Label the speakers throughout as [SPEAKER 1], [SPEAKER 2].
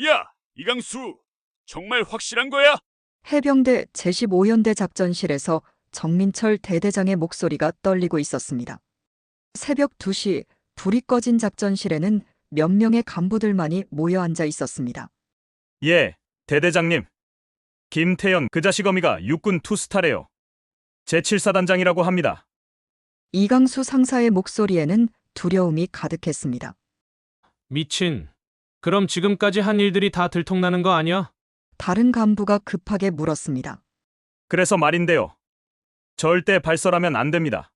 [SPEAKER 1] 야, 이강수, 정말 확실한 거야?
[SPEAKER 2] 해병대 제15연대 작전실에서 정민철 대대장의 목소리가 떨리고 있었습니다. 새벽 2시 불이 꺼진 작전실에는 몇 명의 간부들만이 모여 앉아 있었습니다.
[SPEAKER 3] 예, 대대장님. 김태현 그 자식 어미가 육군 투스타래요. 제7사단장이라고 합니다.
[SPEAKER 2] 이강수 상사의 목소리에는 두려움이 가득했습니다.
[SPEAKER 4] 미친. 그럼 지금까지 한 일들이 다 들통나는 거 아니야?
[SPEAKER 2] 다른 간부가 급하게 물었습니다.
[SPEAKER 3] 그래서 말인데요. 절대 발설하면 안 됩니다.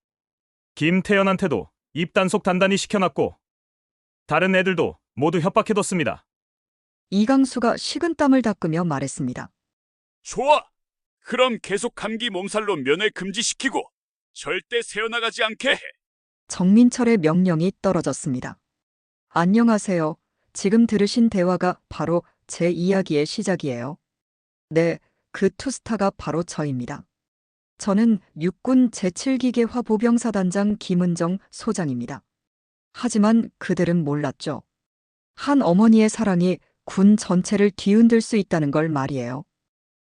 [SPEAKER 3] 김태현한테도 입단속 단단히 시켜놨고 다른 애들도 모두 협박해뒀습니다.
[SPEAKER 2] 이강수가 식은땀을 닦으며 말했습니다.
[SPEAKER 1] 좋아. 그럼 계속 감기 몸살로 면회 금지시키고 절대 새어나가지 않게 해.
[SPEAKER 2] 정민철의 명령이 떨어졌습니다. 안녕하세요. 지금 들으신 대화가 바로 제 이야기의 시작이에요. 네, 그 투스타가 바로 저입니다. 저는 육군 제7기계화 보병사단장 김은정 소장입니다. 하지만 그들은 몰랐죠. 한 어머니의 사랑이 군 전체를 뒤흔들 수 있다는 걸 말이에요.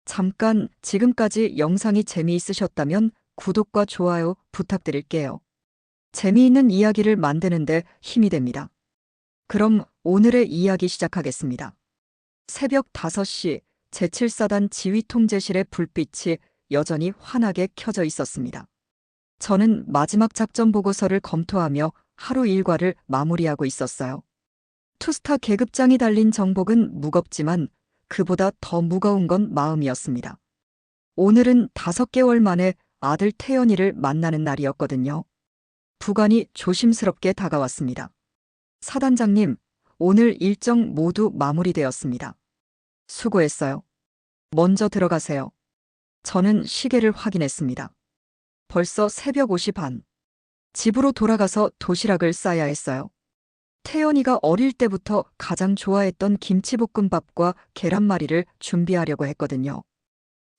[SPEAKER 2] 잠깐 지금까지 영상이 재미있으셨다면 구독과 좋아요 부탁드릴게요. 재미있는 이야기를 만드는데 힘이 됩니다. 그럼 오늘의 이야기 시작하겠습니다. 새벽 5시 제7사단 지휘통제실의 불빛이 여전히 환하게 켜져 있었습니다. 저는 마지막 작전 보고서를 검토하며 하루 일과를 마무리하고 있었어요. 투스타 계급장이 달린 정복은 무겁지만 그보다 더 무거운 건 마음이었습니다. 오늘은 5개월 만에 아들 태연이를 만나는 날이었거든요. 부관이 조심스럽게 다가왔습니다. 사단장님, 오늘 일정 모두 마무리되었습니다. 수고했어요. 먼저 들어가세요. 저는 시계를 확인했습니다. 벌써 새벽 5시 반. 집으로 돌아가서 도시락을 싸야 했어요. 태연이가 어릴 때부터 가장 좋아했던 김치볶음밥과 계란말이를 준비하려고 했거든요.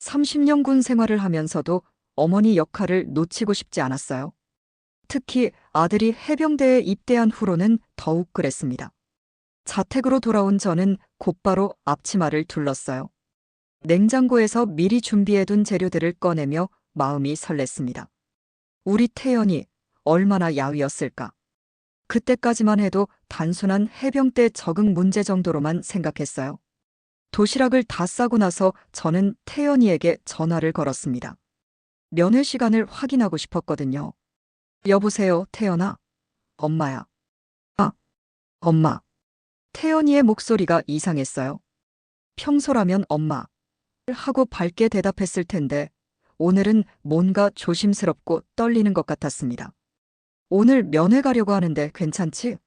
[SPEAKER 2] 30년 군 생활을 하면서도 어머니 역할을 놓치고 싶지 않았어요. 특히 아들이 해병대에 입대한 후로는 더욱 그랬습니다. 자택으로 돌아온 저는 곧바로 앞치마를 둘렀어요. 냉장고에서 미리 준비해둔 재료들을 꺼내며 마음이 설렜습니다. 우리 태연이 얼마나 야위었을까. 그때까지만 해도 단순한 해병대 적응 문제 정도로만 생각했어요. 도시락을 다 싸고 나서 저는 태연이에게 전화를 걸었습니다. 면회 시간을 확인하고 싶었거든요. 여보세요, 태연아. 엄마야. 아, 엄마. 태연이의 목소리가 이상했어요. 평소라면 엄마 하고 밝게 대답했을 텐데 오늘은 뭔가 조심스럽고 떨리는 것 같았습니다. 오늘 면회 가려고 하는데 괜찮지?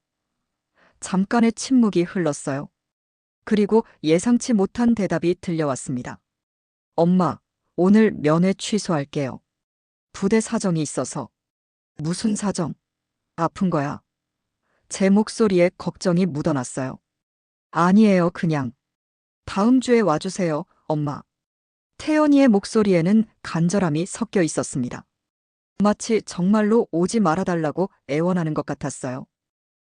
[SPEAKER 2] 잠깐의 침묵이 흘렀어요. 그리고 예상치 못한 대답이 들려왔습니다. 엄마, 오늘 면회 취소할게요. 부대 사정이 있어서. 무슨 사정? 아픈 거야. 제 목소리에 걱정이 묻어났어요. 아니에요, 그냥. 다음 주에 와주세요, 엄마. 태연이의 목소리에는 간절함이 섞여 있었습니다. 마치 정말로 오지 말아달라고 애원하는 것 같았어요.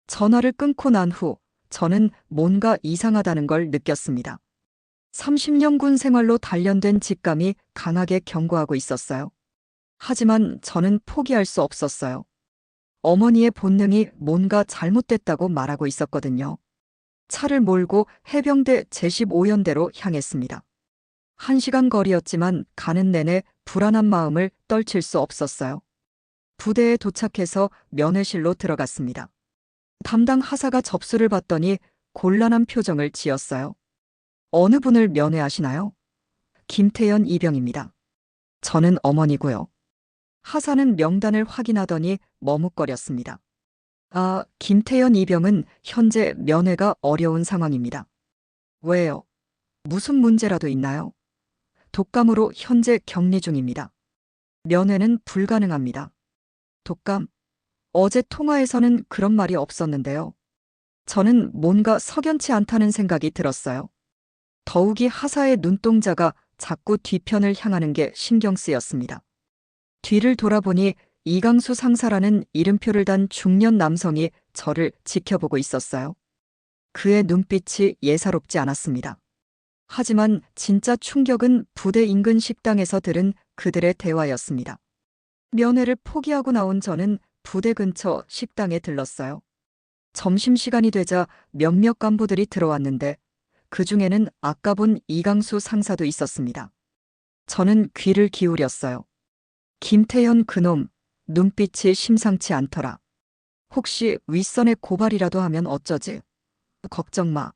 [SPEAKER 2] 전화를 끊고 난 후 저는 뭔가 이상하다는 걸 느꼈습니다. 30년 군 생활로 단련된 직감이 강하게 경고하고 있었어요. 하지만 저는 포기할 수 없었어요. 어머니의 본능이 뭔가 잘못됐다고 말하고 있었거든요. 차를 몰고 해병대 제15연대로 향했습니다. 1시간 거리였지만 가는 내내 불안한 마음을 떨칠 수 없었어요. 부대에 도착해서 면회실로 들어갔습니다. 담당 하사가 접수를 받더니 곤란한 표정을 지었어요. 어느 분을 면회하시나요? 김태연 이병입니다. 저는 어머니고요. 하사는 명단을 확인하더니 머뭇거렸습니다. 아, 김태연 이병은 현재 면회가 어려운 상황입니다. 왜요? 무슨 문제라도 있나요? 독감으로 현재 격리 중입니다. 면회는 불가능합니다. 독감? 어제 통화에서는 그런 말이 없었는데요. 저는 뭔가 석연치 않다는 생각이 들었어요. 더욱이 하사의 눈동자가 자꾸 뒤편을 향하는 게 신경 쓰였습니다. 뒤를 돌아보니 이강수 상사라는 이름표를 단 중년 남성이 저를 지켜보고 있었어요. 그의 눈빛이 예사롭지 않았습니다. 하지만 진짜 충격은 부대 인근 식당에서 들은 그들의 대화였습니다. 면회를 포기하고 나온 저는 부대 근처 식당에 들렀어요. 점심시간이 되자 몇몇 간부들이 들어왔는데 그 중에는 아까 본 이강수 상사도 있었습니다. 저는 귀를 기울였어요. 김태현 그놈, 눈빛이 심상치 않더라. 혹시 윗선에 고발이라도 하면 어쩌지? 걱정 마.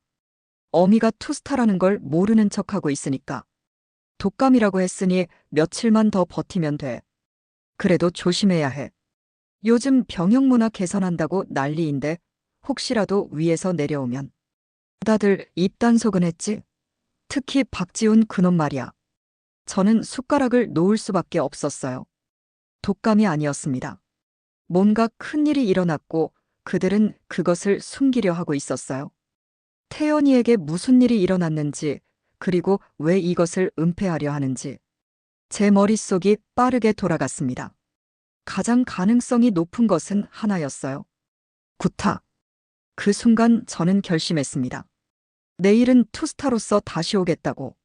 [SPEAKER 2] 어미가 투스타라는 걸 모르는 척하고 있으니까. 독감이라고 했으니 며칠만 더 버티면 돼. 그래도 조심해야 해. 요즘 병역 문화 개선한다고 난리인데 혹시라도 위에서 내려오면. 다들 입단속은 했지? 특히 박지훈 그놈 말이야. 저는 숟가락을 놓을 수밖에 없었어요. 독감이 아니었습니다. 뭔가 큰일이 일어났고 그들은 그것을 숨기려 하고 있었어요. 태연이에게 무슨 일이 일어났는지, 그리고 왜 이것을 은폐하려 하는지. 제 머릿속이 빠르게 돌아갔습니다. 가장 가능성이 높은 것은 하나였어요. 구타. 그 순간 저는 결심했습니다. 내일은 투스타로서 다시 오겠다고.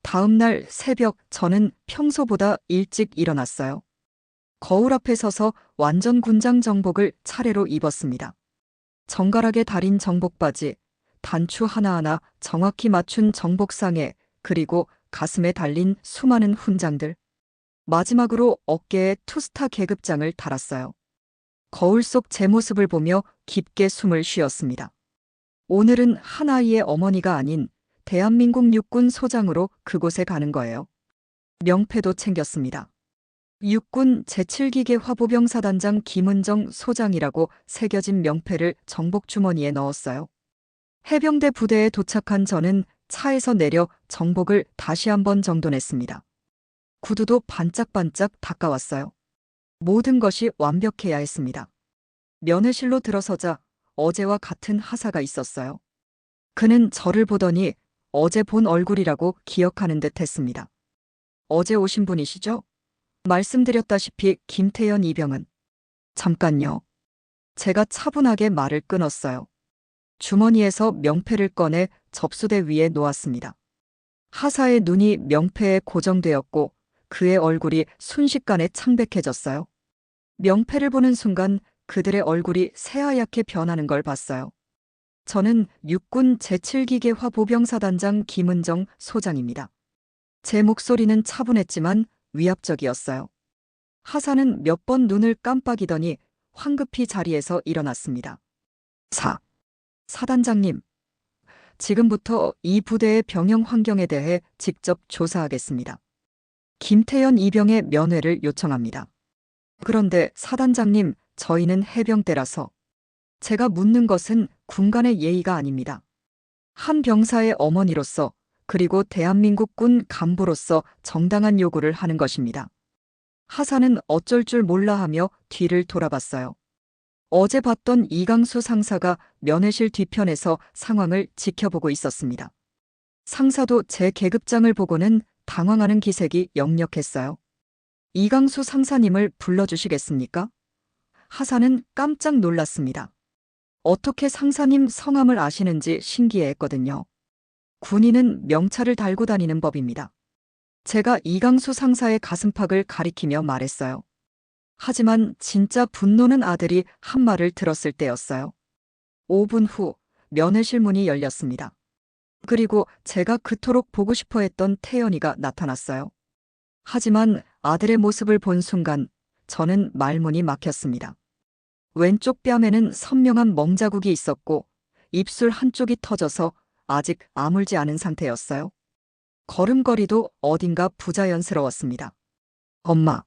[SPEAKER 2] 다음 날 새벽 저는 평소보다 일찍 일어났어요. 거울 앞에 서서 완전 군장 정복을 차례로 입었습니다. 정갈하게 달인 정복바지, 단추 하나하나 정확히 맞춘 정복상에, 그리고 가슴에 달린 수많은 훈장들. 마지막으로 어깨에 투스타 계급장을 달았어요. 거울 속 제 모습을 보며 깊게 숨을 쉬었습니다. 오늘은 한 아이의 어머니가 아닌 대한민국 육군 소장으로 그곳에 가는 거예요. 명패도 챙겼습니다. 육군 제7기계 화보병사단장 김은정 소장이라고 새겨진 명패를 정복 주머니에 넣었어요. 해병대 부대에 도착한 저는 차에서 내려 정복을 다시 한번 정돈했습니다. 구두도 반짝반짝 닦아왔어요. 모든 것이 완벽해야 했습니다. 면회실로 들어서자 어제와 같은 하사가 있었어요. 그는 저를 보더니 어제 본 얼굴이라고 기억하는 듯 했습니다. 어제 오신 분이시죠? 말씀드렸다시피 김태연 이병은. 잠깐요. 제가 차분하게 말을 끊었어요. 주머니에서 명패를 꺼내 접수대 위에 놓았습니다. 하사의 눈이 명패에 고정되었고 그의 얼굴이 순식간에 창백해졌어요. 명패를 보는 순간 그들의 얼굴이 새하얗게 변하는 걸 봤어요. 저는 육군 제7기계 화보병사단장 김은정 소장입니다. 제 목소리는 차분했지만 위압적이었어요. 하사는 몇 번 눈을 깜빡이더니 황급히 자리에서 일어났습니다. 사단장님, 지금부터 이 부대의 병영 환경에 대해 직접 조사하겠습니다. 김태연 이병의 면회를 요청합니다. 그런데 사단장님, 저희는 해병대라서. 제가 묻는 것은 군간의 예의가 아닙니다. 한 병사의 어머니로서, 그리고 대한민국 군 간부로서 정당한 요구를 하는 것입니다. 하사는 어쩔 줄 몰라 하며 뒤를 돌아봤어요. 어제 봤던 이강수 상사가 면회실 뒤편에서 상황을 지켜보고 있었습니다. 상사도 제 계급장을 보고는 당황하는 기색이 역력했어요. 이강수 상사님을 불러주시겠습니까? 하사는 깜짝 놀랐습니다. 어떻게 상사님 성함을 아시는지 신기해했거든요. 군인은 명찰을 달고 다니는 법입니다. 제가 이강수 상사의 가슴팍을 가리키며 말했어요. 하지만 진짜 분노는 아들이 한 말을 들었을 때였어요. 5분 후 면회실 문이 열렸습니다. 그리고 제가 그토록 보고 싶어 했던 태연이가 나타났어요. 하지만 아들의 모습을 본 순간 저는 말문이 막혔습니다. 왼쪽 뺨에는 선명한 멍자국이 있었고 입술 한쪽이 터져서 아직 아물지 않은 상태였어요. 걸음걸이도 어딘가 부자연스러웠습니다. 엄마.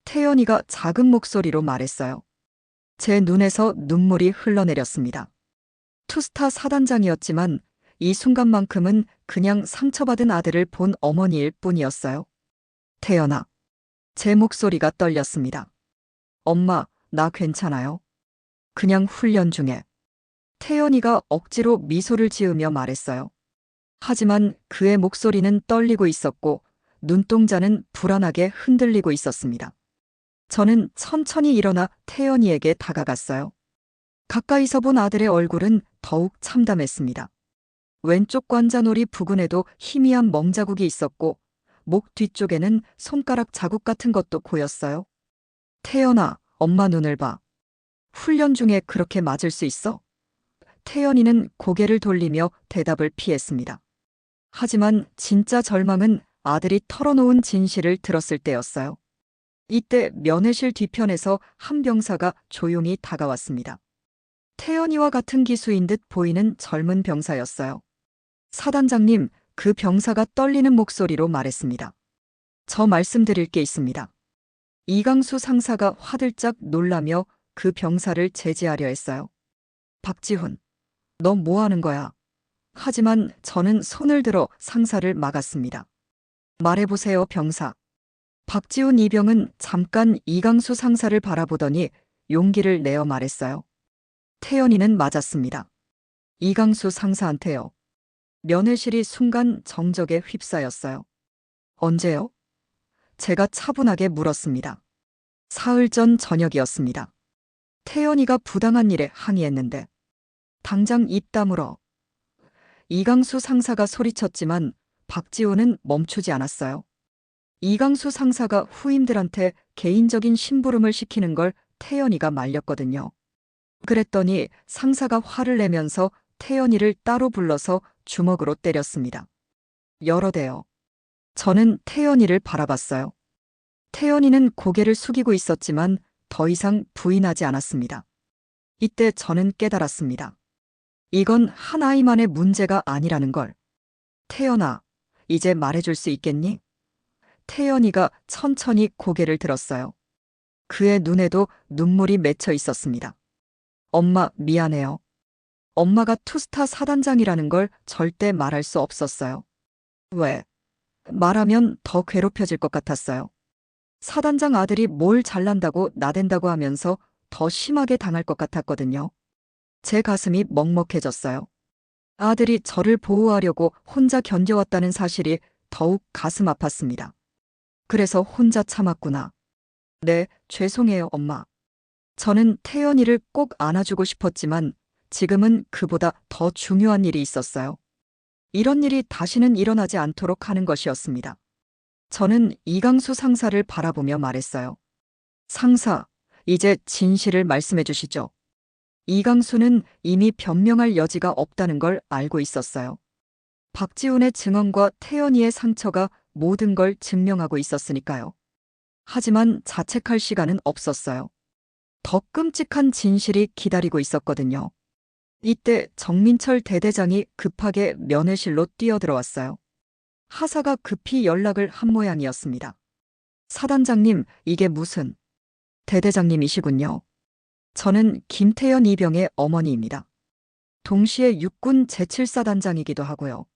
[SPEAKER 2] 태연이가 작은 목소리로 말했어요. 제 눈에서 눈물이 흘러내렸습니다. 투스타 사단장이었지만 이 순간만큼은 그냥 상처받은 아들을 본 어머니일 뿐이었어요. 태연아. 제 목소리가 떨렸습니다. 엄마, 나 괜찮아요. 그냥 훈련 중에. 태연이가 억지로 미소를 지으며 말했어요. 하지만 그의 목소리는 떨리고 있었고 눈동자는 불안하게 흔들리고 있었습니다. 저는 천천히 일어나 태연이에게 다가갔어요. 가까이서 본 아들의 얼굴은 더욱 참담했습니다. 왼쪽 관자놀이 부근에도 희미한 멍자국이 있었고 목 뒤쪽에는 손가락 자국 같은 것도 보였어요. 태연아, 엄마 눈을 봐. 훈련 중에 그렇게 맞을 수 있어? 태연이는 고개를 돌리며 대답을 피했습니다. 하지만 진짜 절망은 아들이 털어놓은 진실을 들었을 때였어요. 이때 면회실 뒤편에서 한 병사가 조용히 다가왔습니다. 태연이와 같은 기수인 듯 보이는 젊은 병사였어요. 사단장님, 그 병사가 떨리는 목소리로 말했습니다. 저 말씀드릴 게 있습니다. 이강수 상사가 화들짝 놀라며 그 병사를 제지하려 했어요. 박지훈, 너 뭐 하는 거야? 하지만 저는 손을 들어 상사를 막았습니다. 말해보세요, 병사. 박지훈 이병은 잠깐 이강수 상사를 바라보더니 용기를 내어 말했어요. 태연이는 맞았습니다. 이강수 상사한테요. 면회실이 순간 정적에 휩싸였어요. 언제요? 제가 차분하게 물었습니다. 사흘 전 저녁이었습니다. 태연이가 부당한 일에 항의했는데 당장 입 다물어. 이강수 상사가 소리쳤지만 박지훈은 멈추지 않았어요. 이강수 상사가 후임들한테 개인적인 심부름을 시키는 걸 태연이가 말렸거든요. 그랬더니 상사가 화를 내면서 태연이를 따로 불러서 주먹으로 때렸습니다. 여러 대요. 저는 태연이를 바라봤어요. 태연이는 고개를 숙이고 있었지만 더 이상 부인하지 않았습니다. 이때 저는 깨달았습니다. 이건 한 아이만의 문제가 아니라는 걸. 태연아, 이제 말해줄 수 있겠니? 태연이가 천천히 고개를 들었어요. 그의 눈에도 눈물이 맺혀 있었습니다. 엄마, 미안해요. 엄마가 투스타 사단장이라는 걸 절대 말할 수 없었어요. 왜? 말하면 더 괴롭혀질 것 같았어요. 사단장 아들이 뭘 잘난다고 나댄다고 하면서 더 심하게 당할 것 같았거든요. 제 가슴이 먹먹해졌어요. 아들이 저를 보호하려고 혼자 견뎌왔다는 사실이 더욱 가슴 아팠습니다. 그래서 혼자 참았구나. 네, 죄송해요, 엄마. 저는 태연이를 꼭 안아주고 싶었지만 지금은 그보다 더 중요한 일이 있었어요. 이런 일이 다시는 일어나지 않도록 하는 것이었습니다. 저는 이강수 상사를 바라보며 말했어요. 상사, 이제 진실을 말씀해 주시죠. 이강수는 이미 변명할 여지가 없다는 걸 알고 있었어요. 박지훈의 증언과 태연이의 상처가 모든 걸 증명하고 있었으니까요. 하지만 자책할 시간은 없었어요. 더 끔찍한 진실이 기다리고 있었거든요. 이때 정민철 대대장이 급하게 면회실로 뛰어들어왔어요. 하사가 급히 연락을 한 모양이었습니다. 사단장님, 이게 무슨... 대대장님이시군요. 저는 김태연 이병의 어머니입니다. 동시에 육군 제7사단장이기도 하고요.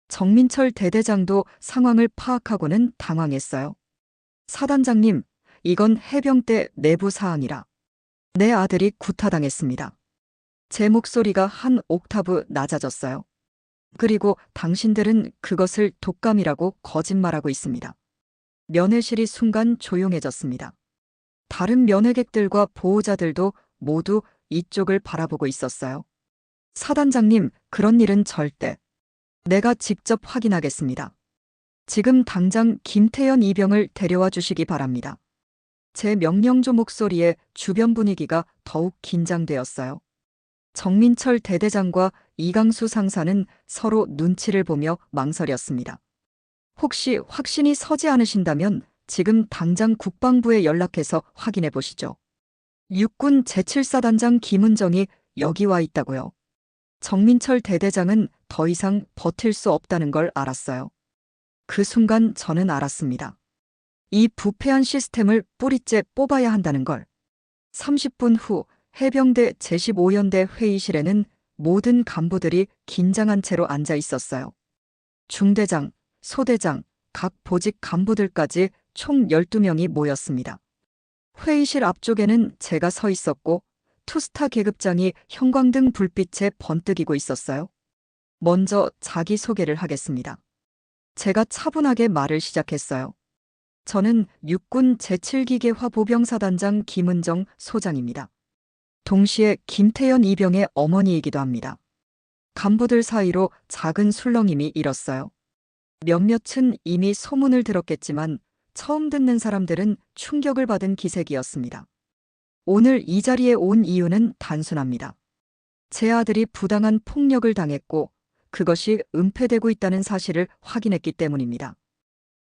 [SPEAKER 2] 정민철 대대장도 상황을 파악하고는 당황했어요. 사단장님, 이건 해병대 내부 사항이라. 내 아들이 구타당했습니다. 제 목소리가 한 옥타브 낮아졌어요. 그리고 당신들은 그것을 독감이라고 거짓말하고 있습니다. 면회실이 순간 조용해졌습니다. 다른 면회객들과 보호자들도 모두 이쪽을 바라보고 있었어요. 사단장님, 그런 일은 절대. 내가 직접 확인하겠습니다. 지금 당장 김태연 이병을 데려와 주시기 바랍니다. 제 명령조 목소리에 주변 분위기가 더욱 긴장되었어요. 정민철 대대장과 이강수 상사는 서로 눈치를 보며 망설였습니다. 혹시 확신이 서지 않으신다면 지금 당장 국방부에 연락해서 확인해 보시죠. 육군 제7사단장 김은정이 여기 와 있다고요. 정민철 대대장은 더 이상 버틸 수 없다는 걸 알았어요. 그 순간 저는 알았습니다. 이 부패한 시스템을 뿌리째 뽑아야 한다는 걸. 30분 후 해병대 제15연대 회의실에는 모든 간부들이 긴장한 채로 앉아 있었어요. 중대장, 소대장, 각 보직 간부들까지 총 12명이 모였습니다. 회의실 앞쪽에는 제가 서 있었고 투스타 계급장이 형광등 불빛에 번뜩이고 있었어요. 먼저 자기소개를 하겠습니다. 제가 차분하게 말을 시작했어요. 저는 육군 제7기계화 보병사단장 김은정 소장입니다. 동시에 김태연 이병의 어머니이기도 합니다. 간부들 사이로 작은 술렁임이 일었어요. 몇몇은 이미 소문을 들었겠지만 처음 듣는 사람들은 충격을 받은 기색이었습니다. 오늘 이 자리에 온 이유는 단순합니다. 제 아들이 부당한 폭력을 당했고 그것이 은폐되고 있다는 사실을 확인했기 때문입니다.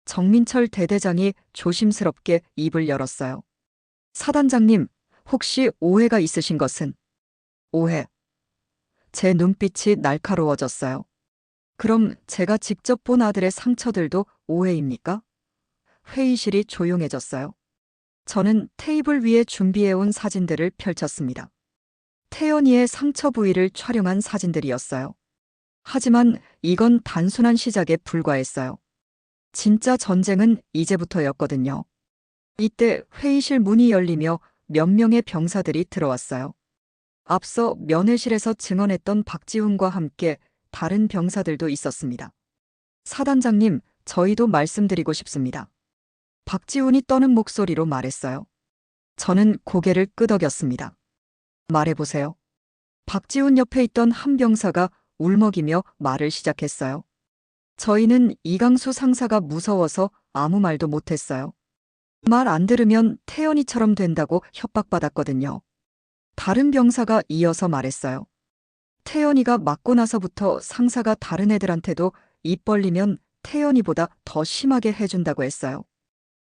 [SPEAKER 2] 정민철 대대장이 조심스럽게 입을 열었어요. 사단장님, 혹시 오해가 있으신 것은? 오해. 제 눈빛이 날카로워졌어요. 그럼 제가 직접 본 아들의 상처들도 오해입니까? 회의실이 조용해졌어요. 저는 테이블 위에 준비해온 사진들을 펼쳤습니다. 태연이의 상처 부위를 촬영한 사진들이었어요. 하지만 이건 단순한 시작에 불과했어요. 진짜 전쟁은 이제부터였거든요. 이때 회의실 문이 열리며 몇 명의 병사들이 들어왔어요. 앞서 면회실에서 증언했던 박지훈과 함께 다른 병사들도 있었습니다. 사단장님, 저희도 말씀드리고 싶습니다. 박지훈이 떠는 목소리로 말했어요. 저는 고개를 끄덕였습니다. 말해보세요. 박지훈 옆에 있던 한 병사가 울먹이며 말을 시작했어요. 저희는 이강수 상사가 무서워서 아무 말도 못했어요. 말 안 들으면 태연이처럼 된다고 협박받았거든요. 다른 병사가 이어서 말했어요. 태연이가 맞고 나서부터 상사가 다른 애들한테도 입 벌리면 태연이보다 더 심하게 해준다고 했어요.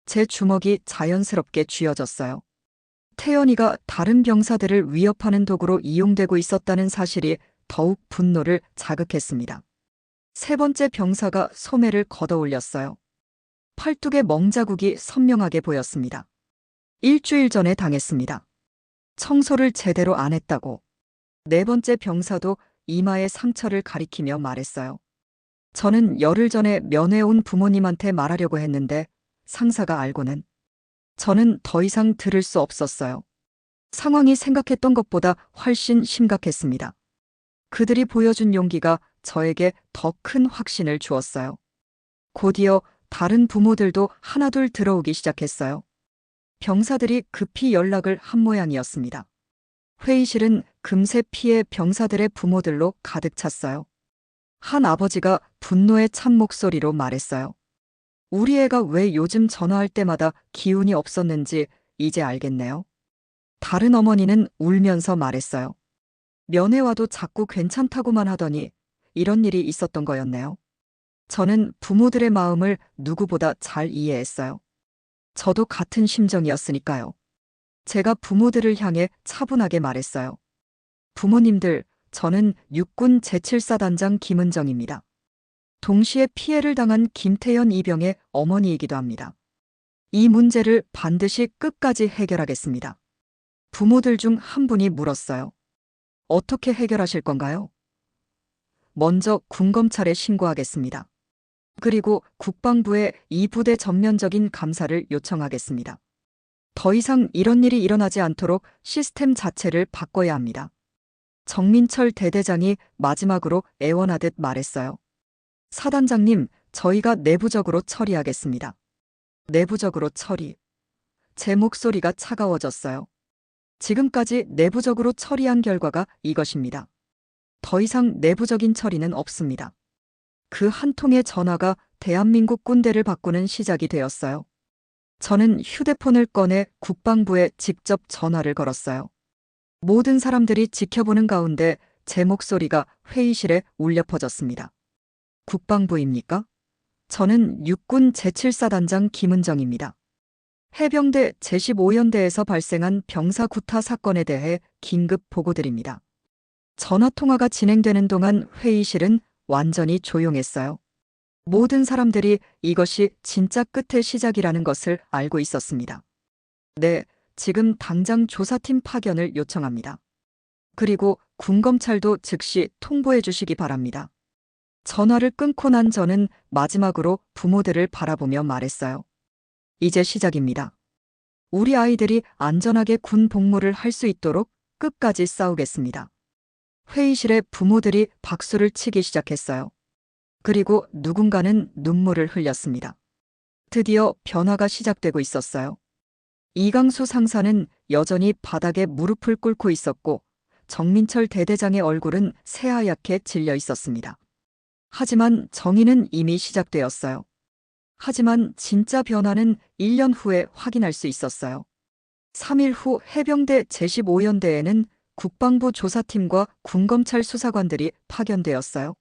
[SPEAKER 2] 제 주먹이 자연스럽게 쥐어졌어요. 태연이가 다른 병사들을 위협하는 도구로 이용되고 있었다는 사실이 더욱 분노를 자극했습니다. 세 번째 병사가 소매를 걷어올렸어요. 팔뚝의 멍자국이 선명하게 보였습니다. 일주일 전에 당했습니다. 청소를 제대로 안 했다고. 네 번째 병사도 이마에 상처를 가리키며 말했어요. 저는 열흘 전에 면회 온 부모님한테 말하려고 했는데 상사가 알고는 저는 더 이상 들을 수 없었어요. 상황이 생각했던 것보다 훨씬 심각했습니다. 그들이 보여준 용기가 저에게 더 큰 확신을 주었어요. 곧이어 다른 부모들도 하나둘 들어오기 시작했어요. 병사들이 급히 연락을 한 모양이었습니다. 회의실은 금세 피해 병사들의 부모들로 가득 찼어요. 한 아버지가 분노에 찬 목소리로 말했어요. 우리 애가 왜 요즘 전화할 때마다 기운이 없었는지 이제 알겠네요. 다른 어머니는 울면서 말했어요. 면회 와도 자꾸 괜찮다고만 하더니 이런 일이 있었던 거였네요. 저는 부모들의 마음을 누구보다 잘 이해했어요. 저도 같은 심정이었으니까요. 제가 부모들을 향해 차분하게 말했어요. 부모님들, 저는 육군 제7사단장 김은정입니다. 동시에 피해를 당한 김태연 이병의 어머니이기도 합니다. 이 문제를 반드시 끝까지 해결하겠습니다. 부모들 중 한 분이 물었어요. 어떻게 해결하실 건가요? 먼저 군검찰에 신고하겠습니다. 그리고 국방부에 이 부대 전면적인 감사를 요청하겠습니다. 더 이상 이런 일이 일어나지 않도록 시스템 자체를 바꿔야 합니다. 정민철 대대장이 마지막으로 애원하듯 말했어요. 사단장님, 저희가 내부적으로 처리하겠습니다. 내부적으로 처리. 제 목소리가 차가워졌어요. 지금까지 내부적으로 처리한 결과가 이것입니다. 더 이상 내부적인 처리는 없습니다. 그 한 통의 전화가 대한민국 군대를 바꾸는 시작이 되었어요. 저는 휴대폰을 꺼내 국방부에 직접 전화를 걸었어요. 모든 사람들이 지켜보는 가운데 제 목소리가 회의실에 울려 퍼졌습니다. 국방부입니까? 저는 육군 제7사단장 김은정입니다. 해병대 제15연대에서 발생한 병사 구타 사건에 대해 긴급 보고드립니다. 전화통화가 진행되는 동안 회의실은 완전히 조용했어요. 모든 사람들이 이것이 진짜 끝의 시작이라는 것을 알고 있었습니다. 네, 지금 당장 조사팀 파견을 요청합니다. 그리고 군검찰도 즉시 통보해 주시기 바랍니다. 전화를 끊고 난 저는 마지막으로 부모들을 바라보며 말했어요. 이제 시작입니다. 우리 아이들이 안전하게 군 복무를 할 수 있도록 끝까지 싸우겠습니다. 회의실에 부모들이 박수를 치기 시작했어요. 그리고 누군가는 눈물을 흘렸습니다. 드디어 변화가 시작되고 있었어요. 이강수 상사는 여전히 바닥에 무릎을 꿇고 있었고 정민철 대대장의 얼굴은 새하얗게 질려 있었습니다. 하지만 정의는 이미 시작되었어요. 하지만 진짜 변화는 1년 후에 확인할 수 있었어요. 3일 후 해병대 제15연대에는 국방부 조사팀과 군검찰 수사관들이 파견되었어요.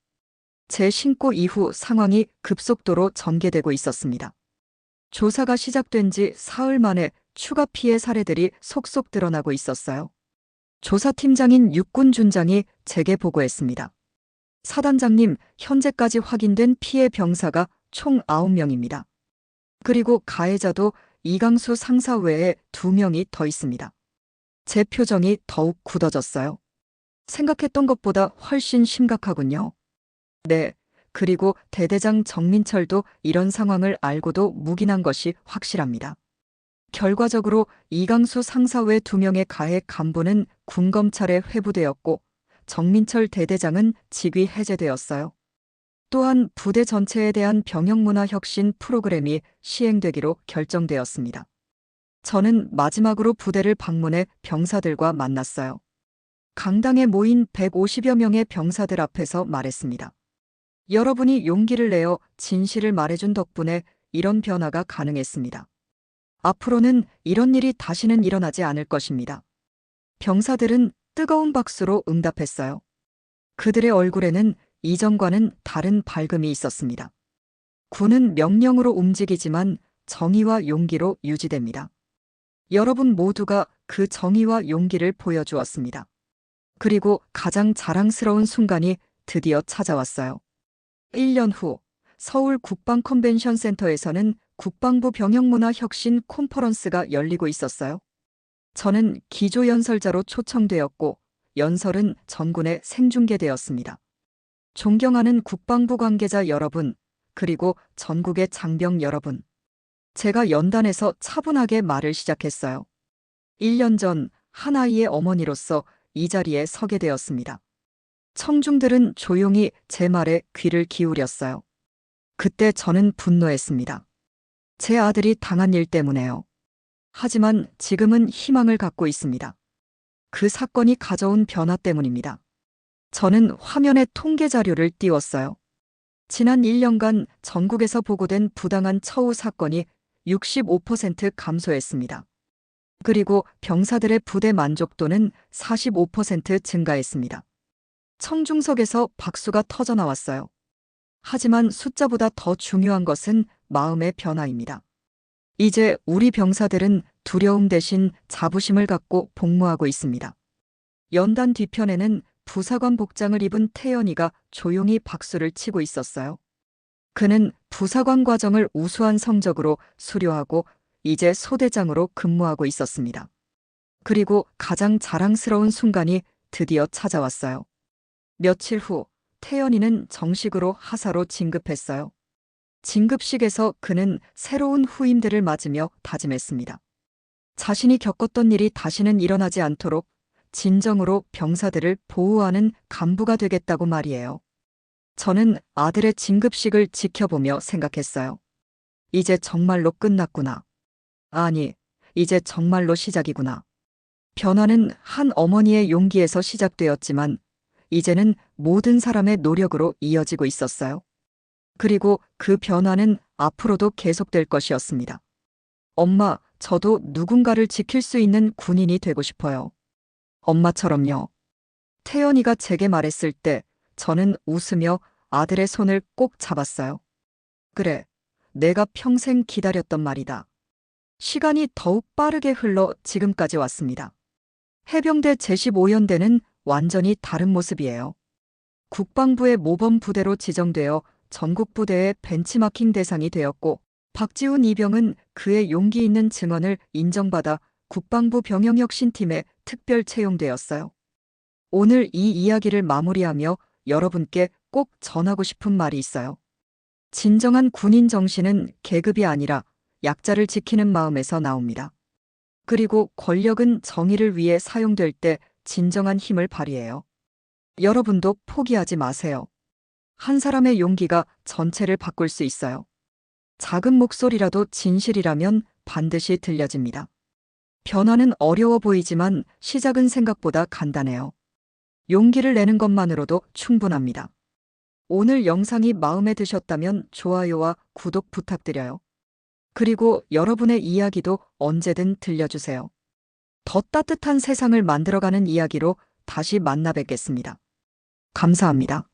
[SPEAKER 2] 재신고 이후 상황이 급속도로 전개되고 있었습니다. 조사가 시작된 지 사흘 만에 추가 피해 사례들이 속속 드러나고 있었어요. 조사팀장인 육군 준장이 제게 보고했습니다. 사단장님, 현재까지 확인된 피해 병사가 총 9명입니다. 그리고 가해자도 이강수 상사 외에 2명이 더 있습니다. 제 표정이 더욱 굳어졌어요. 생각했던 것보다 훨씬 심각하군요. 네, 그리고 대대장 정민철도 이런 상황을 알고도 묵인한 것이 확실합니다. 결과적으로 이강수 상사 외 2명의 가해 간부는 군검찰에 회부되었고 정민철 대대장은 직위 해제되었어요. 또한 부대 전체에 대한 병영문화 혁신 프로그램이 시행되기로 결정되었습니다. 저는 마지막으로 부대를 방문해 병사들과 만났어요. 강당에 모인 150여 명의 병사들 앞에서 말했습니다. 여러분이 용기를 내어 진실을 말해준 덕분에 이런 변화가 가능했습니다. 앞으로는 이런 일이 다시는 일어나지 않을 것입니다. 병사들은 뜨거운 박수로 응답했어요. 그들의 얼굴에는 이전과는 다른 밝음이 있었습니다. 군은 명령으로 움직이지만 정의와 용기로 유지됩니다. 여러분 모두가 그 정의와 용기를 보여주었습니다. 그리고 가장 자랑스러운 순간이 드디어 찾아왔어요. 1년 후 서울 국방컨벤션센터에서는 국방부 병영문화 혁신 콘퍼런스가 열리고 있었어요. 저는 기조연설자로 초청되었고 연설은 전군에 생중계되었습니다. 존경하는 국방부 관계자 여러분, 그리고 전국의 장병 여러분. 제가 연단에서 차분하게 말을 시작했어요. 1년 전 한 아이의 어머니로서 이 자리에 서게 되었습니다. 청중들은 조용히 제 말에 귀를 기울였어요. 그때 저는 분노했습니다. 제 아들이 당한 일 때문에요. 하지만 지금은 희망을 갖고 있습니다. 그 사건이 가져온 변화 때문입니다. 저는 화면에 통계 자료를 띄웠어요. 지난 1년간 전국에서 보고된 부당한 처우 사건이 65% 감소했습니다. 그리고 병사들의 부대 만족도는 45% 증가했습니다. 청중석에서 박수가 터져 나왔어요. 하지만 숫자보다 더 중요한 것은 마음의 변화입니다. 이제 우리 병사들은 두려움 대신 자부심을 갖고 복무하고 있습니다. 연단 뒤편에는 부사관 복장을 입은 태연이가 조용히 박수를 치고 있었어요. 그는 부사관 과정을 우수한 성적으로 수료하고 이제 소대장으로 근무하고 있었습니다. 그리고 가장 자랑스러운 순간이 드디어 찾아왔어요. 며칠 후 태연이는 정식으로 하사로 진급했어요. 진급식에서 그는 새로운 후임들을 맞으며 다짐했습니다. 자신이 겪었던 일이 다시는 일어나지 않도록 진정으로 병사들을 보호하는 간부가 되겠다고 말이에요. 저는 아들의 진급식을 지켜보며 생각했어요. 이제 정말로 끝났구나. 아니, 이제 정말로 시작이구나. 변화는 한 어머니의 용기에서 시작되었지만 이제는 모든 사람의 노력으로 이어지고 있었어요. 그리고 그 변화는 앞으로도 계속될 것이었습니다. 엄마, 저도 누군가를 지킬 수 있는 군인이 되고 싶어요. 엄마처럼요. 태연이가 제게 말했을 때 저는 웃으며 아들의 손을 꼭 잡았어요. 그래, 내가 평생 기다렸던 말이다. 시간이 더욱 빠르게 흘러 지금까지 왔습니다. 해병대 제15연대는 완전히 다른 모습이에요. 국방부의 모범 부대로 지정되어 전국 부대의 벤치마킹 대상이 되었고 박지훈 이병은 그의 용기 있는 증언을 인정받아 국방부 병영혁신팀에 특별 채용되었어요. 오늘 이 이야기를 마무리하며 여러분께 꼭 전하고 싶은 말이 있어요. 진정한 군인 정신은 계급이 아니라 약자를 지키는 마음에서 나옵니다. 그리고 권력은 정의를 위해 사용될 때 진정한 힘을 발휘해요. 여러분도 포기하지 마세요. 한 사람의 용기가 전체를 바꿀 수 있어요. 작은 목소리라도 진실이라면 반드시 들려집니다. 변화는 어려워 보이지만 시작은 생각보다 간단해요. 용기를 내는 것만으로도 충분합니다. 오늘 영상이 마음에 드셨다면 좋아요와 구독 부탁드려요. 그리고 여러분의 이야기도 언제든 들려주세요. 더 따뜻한 세상을 만들어가는 이야기로 다시 만나 뵙겠습니다. 감사합니다.